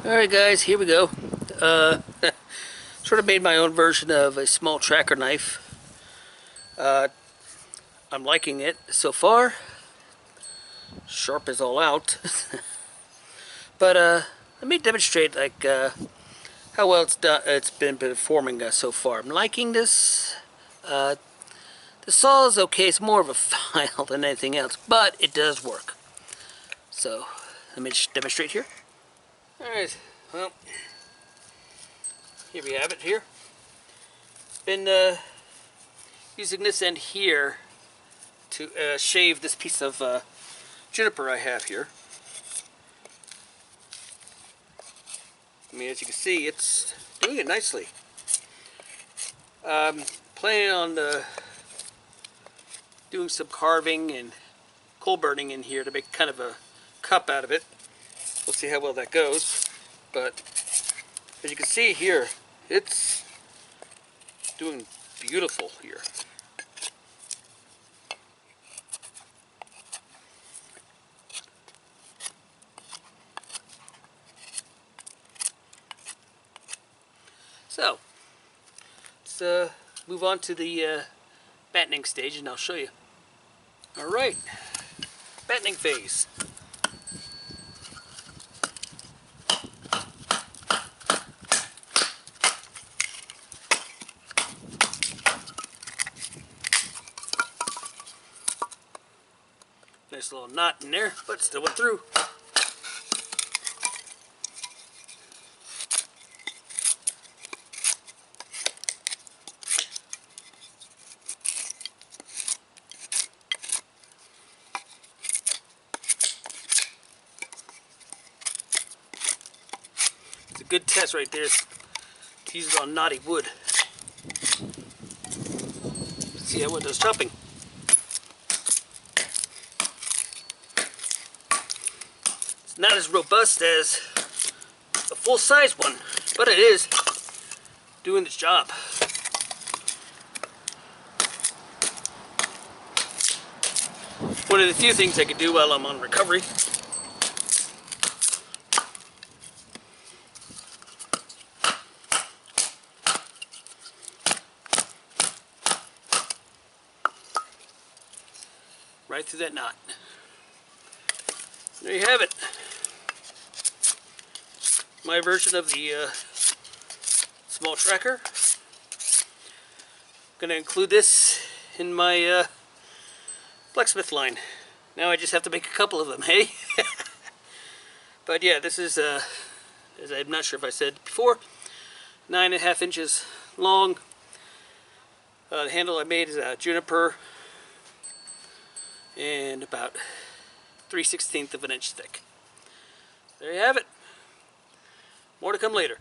Alright guys, here we go. Uh, sort of made my own version of a small tracker knife. I'm liking it so far. Sharp as all out. But let me demonstrate how well it's been performing so far. I'm liking this. The saw is okay. It's more of a file than anything else, but it does work. So let me just demonstrate here. Alright, well, here we have it here. Been using this end here to shave this piece of juniper I have here. I mean, as you can see, it's doing it nicely. Planning on doing some carving and coal burning in here to make kind of a cup out of it. We'll see how well that goes. But as you can see here, it's doing beautiful here. So, let's move on to the battening stage and I'll show you. Alright, battening phase. Nice little knot in there, but still went through. It's a good test right there to use it on knotty wood. See how it does chopping. It's not as robust as a full-size one, but it is doing its job. One of the few things I can do while I'm on recovery. Right through that knot. There you have it. My version of the small tracker. I'm going to include this in my blacksmith line. Now I just have to make a couple of them, hey? But yeah, this is, as I'm not sure if I said before, 9.5 inches long. The handle I made is juniper and about 3/16 of an inch thick. There you have it. More to come later.